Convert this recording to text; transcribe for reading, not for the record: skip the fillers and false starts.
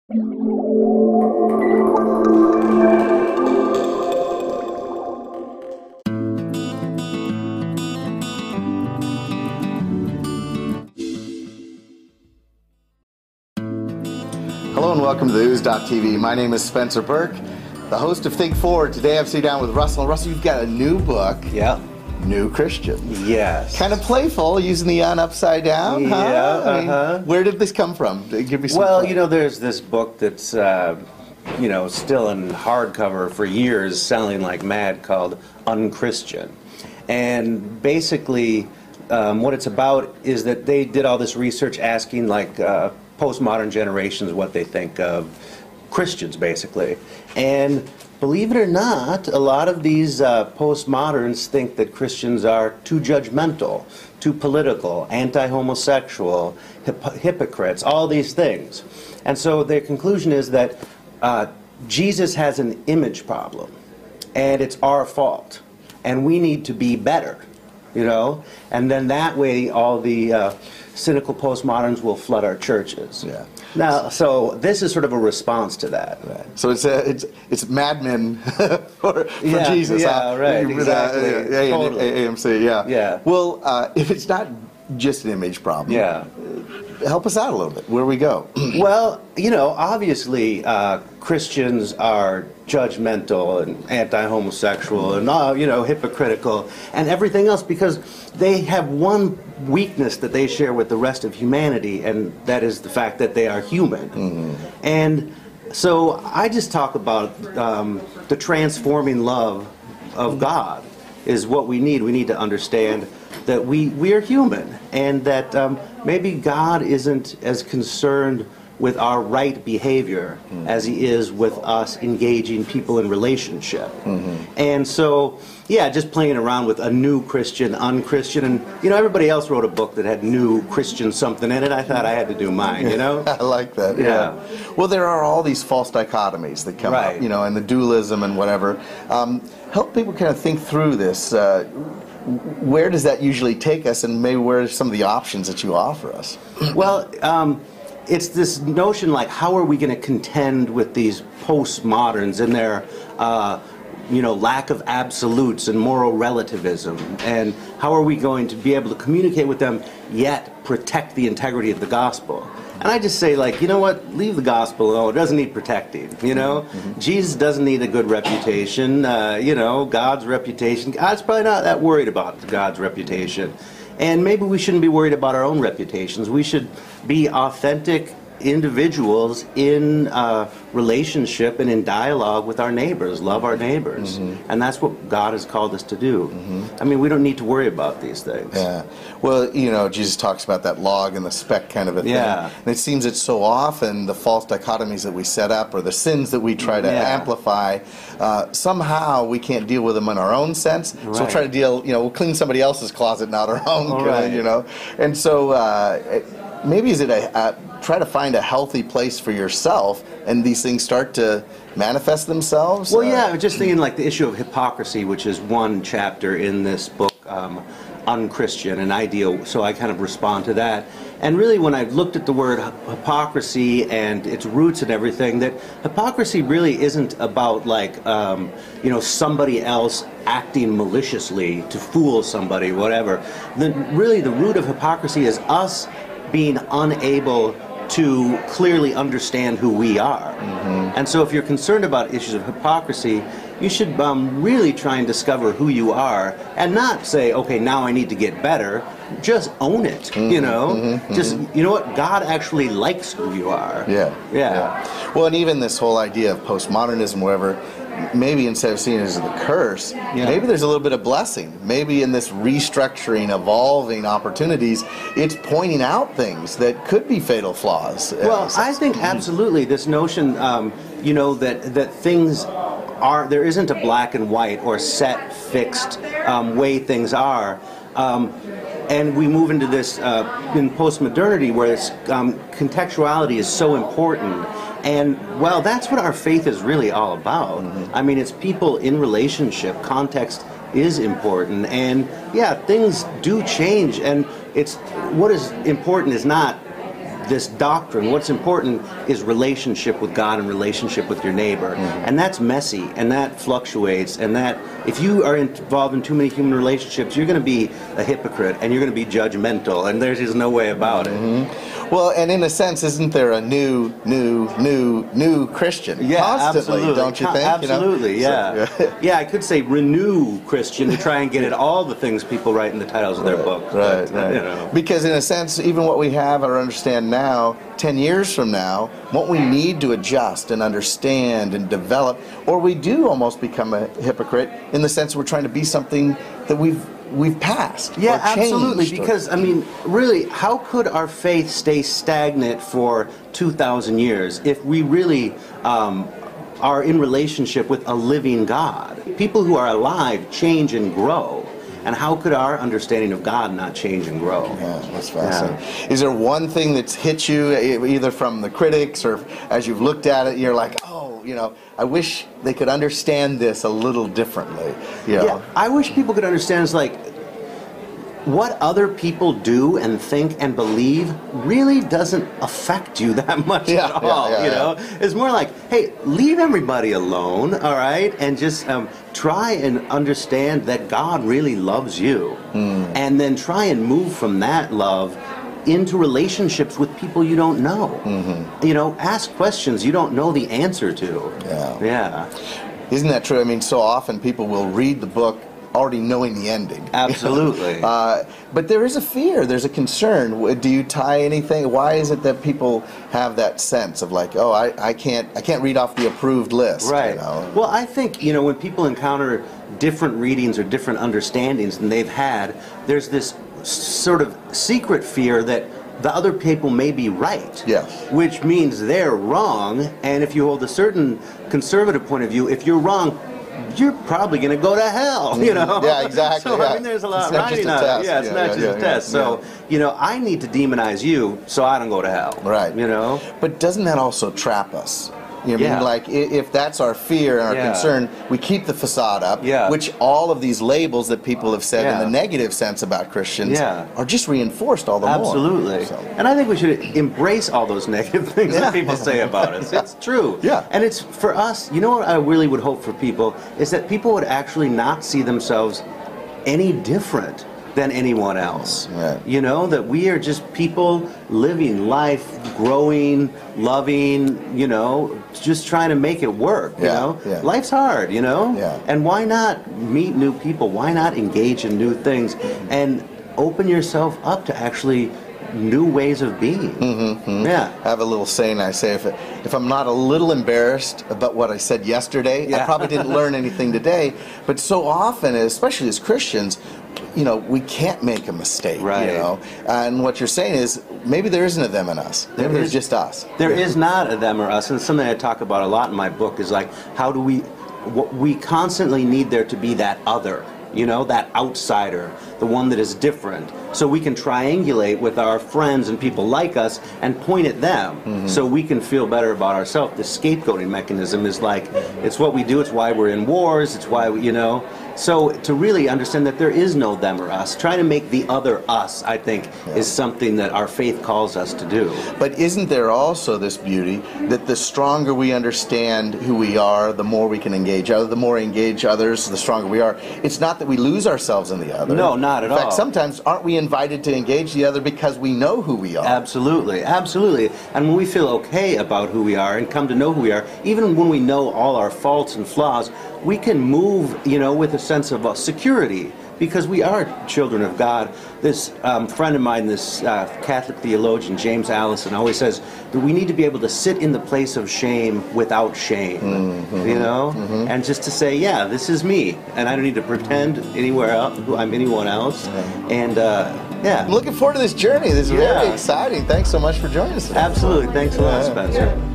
Hello and welcome to the isnt.tv. My name is Spencer Burke, the host of ThinkFwd. Today I've sat down with Russell. Russell, you've got a new book. Yeah. nuChristian. Yes. Kind of playful, using the "un" upside down. Yeah. Huh? I mean, where did this come from? Give me some. Well, you know, there's this book that's, still in hardcover for years, selling like mad, called nuChristian. And basically, what it's about is that they did all this research asking, like, postmodern generations what they think of Christians, basically. And believe it or not, a lot of these postmoderns think that Christians are too judgmental, too political, anti-homosexual, hypocrites, all these things. And so their conclusion is that Jesus has an image problem, and it's our fault, and we need to be better, you know? And then that way all the cynical postmoderns will flood our churches. Yeah. Now, so this is sort of a response to that. Right. So it's Mad Men for Yeah, Jesus. yeah, right, exactly. Totally. AMC, yeah. Yeah. Well, if it's not just an image problem, Yeah. Help us out a little bit. Where we go? Well, you know, obviously Christians are judgmental and anti-homosexual and, hypocritical and everything else because they have one weakness that they share with the rest of humanity, and that is the fact that they are human. Mm-hmm. And so I just talk about the transforming love of God is what we need. We need to understand that we are human, and that maybe God isn't as concerned with our right behavior as he is with us engaging people in relationship. Mm-hmm. And so, yeah, just playing around with a nuChristian, nuChristian, and, everybody else wrote a book that had nuChristian something in it. I thought I had to do mine, I like that, yeah. Well, there are all these false dichotomies that come up, and the dualism and whatever. Help people kind of think through this. Where does that usually take us, and maybe where are some of the options that you offer us? Well, it's this notion like, how are we going to contend with these postmoderns and their lack of absolutes and moral relativism, and how are we going to be able to communicate with them yet protect the integrity of the gospel? And I just say, like, you know what, leave the gospel alone. It doesn't need protecting, Mm-hmm. Jesus doesn't need a good reputation, God's reputation. God's probably not that worried about God's reputation. And maybe we shouldn't be worried about our own reputations. We should be authentic individuals in relationship and in dialogue with our neighbors, love our neighbors. Mm-hmm. And that's what God has called us to do. Mm-hmm. I mean, we don't need to worry about these things. Yeah. Well, Jesus talks about that log and the speck kind of a thing. Yeah. And it seems that so often the false dichotomies that we set up or the sins that we try to amplify, somehow we can't deal with them in our own sense. Right. So we'll try to deal, we'll clean somebody else's closet, not our own, right. And so maybe is it try to find a healthy place for yourself, and these things start to manifest themselves? Well, yeah, I'm just thinking like the issue of hypocrisy, which is one chapter in this book, nuChristian, an ideal, so I kind of respond to that. And really, when I've looked at the word hypocrisy and its roots and everything, that hypocrisy really isn't about like, somebody else acting maliciously to fool somebody, whatever. Really, the root of hypocrisy is us being unable to clearly understand who we are. Mm-hmm. And so if you're concerned about issues of hypocrisy, you should really try and discover who you are and not say, okay, now I need to get better. Just own it, Mm-hmm. Just, what? God actually likes who you are. Yeah. Well, and even this whole idea of postmodernism, whatever, maybe instead of seeing it as the curse, maybe there's a little bit of blessing. Maybe in this restructuring, evolving opportunities, it's pointing out things that could be fatal flaws. Well, I think absolutely this notion, that things are, there isn't a black and white or set, fixed way things are. And we move into this in postmodernity where it's, contextuality is so important. And, well, that's what our faith is really all about. Mm-hmm. I mean, it's people in relationship. Context is important. And, yeah, things do change. And it's what is important is not this doctrine. What's important is relationship with God and relationship with your neighbor. And that's messy, and that fluctuates, and that if you are involved in too many human relationships, you're going to be a hypocrite, and you're going to be judgmental, and there's just no way about it. Well, and in a sense, isn't there a new Christian? Yeah, constantly, absolutely. don't you think? Absolutely, yeah. So, yeah, I could say renew Christian to try and get at all the things people write in the titles of their books. Right, but, right. You know. Because in a sense, even what we have or understand now, 10 years from now, what we need to adjust and understand and develop, or we do almost become a hypocrite in the sense we're trying to be something that we've passed. Yeah, or changed, absolutely. Because, I mean, really, how could our faith stay stagnant for 2,000 years if we really are in relationship with a living God? People who are alive change and grow. And how could our understanding of God not change and grow? Yeah, that's fascinating. Yeah. Is there one thing that's hit you, either from the critics or as you've looked at it, you're like, oh, you know, I wish they could understand this a little differently. You know? Yeah, I wish people could understand, it's like, what other people do and think and believe really doesn't affect you that much at all, you know? It's more like, hey, leave everybody alone, all right? And just try and understand that God really loves you. And then try and move from that love into relationships with people you don't know. You know, ask questions you don't know the answer to. Yeah. Isn't that true? I mean, so often people will read the book already knowing the ending. Absolutely. But there is a fear, there's a concern. Do you tie anything? Why is it that people have that sense of like, oh, I can't read off the approved list? Right. You know? Well, I think, you know, when people encounter different readings or different understandings than they've had, there's this sort of secret fear that the other people may be right. Yes. Which means they're wrong, and if you hold a certain conservative point of view, if you're wrong, you're probably going to go to hell, you know? Yeah, exactly. So, I mean, there's a lot riding on it. Yeah, it's not just a test. So, you know, I need to demonize you so I don't go to hell. Right. You know? But doesn't that also trap us? You know, I mean, like, if that's our fear and our concern, we keep the facade up, which all of these labels that people have said in the negative sense about Christians are just reinforced all the more. Absolutely. So. And I think we should embrace all those negative things that people say about us. It's true. Yeah. And it's, for us, you know what I really would hope for people, is that people would actually not see themselves any different than anyone else. Right. You know, that we are just people living life, growing, loving, you know, just trying to make it work, you know? Life's hard, you know? And why not meet new people? Why not engage in new things and open yourself up to actually new ways of being? Yeah. I have a little saying I say, if I'm not a little embarrassed about what I said yesterday, I probably didn't learn anything today. But so often, especially as Christians, you know, we can't make a mistake, you know. And what you're saying is, maybe there isn't a them and us. Maybe there's just us. There is not a them or us. And something I talk about a lot in my book is like, how do we constantly need there to be that other, you know, that outsider, the one that is different, so we can triangulate with our friends and people like us and point at them so we can feel better about ourselves. The scapegoating mechanism is like, it's what we do, it's why we're in wars, it's why we, you know. So to really understand that there is no them or us, trying to make the other us, I think, is something that our faith calls us to do. But isn't there also this beauty that the stronger we understand who we are, the more we can engage others, the more engage others, the stronger we are. It's not that we lose ourselves in the other. No, not at all. In fact, sometimes aren't we invited to engage the other because we know who we are? Absolutely, absolutely. And when we feel okay about who we are and come to know who we are, even when we know all our faults and flaws, we can move, you know, with a sense of security, because we are children of God. This friend of mine, this Catholic theologian, James Allison, always says that we need to be able to sit in the place of shame without shame, you know? And just to say, yeah, this is me, and I don't need to pretend anywhere else, I'm anyone else. And I'm looking forward to this journey. This is very exciting. Thanks so much for joining us today. Absolutely. Thanks a lot, Spencer.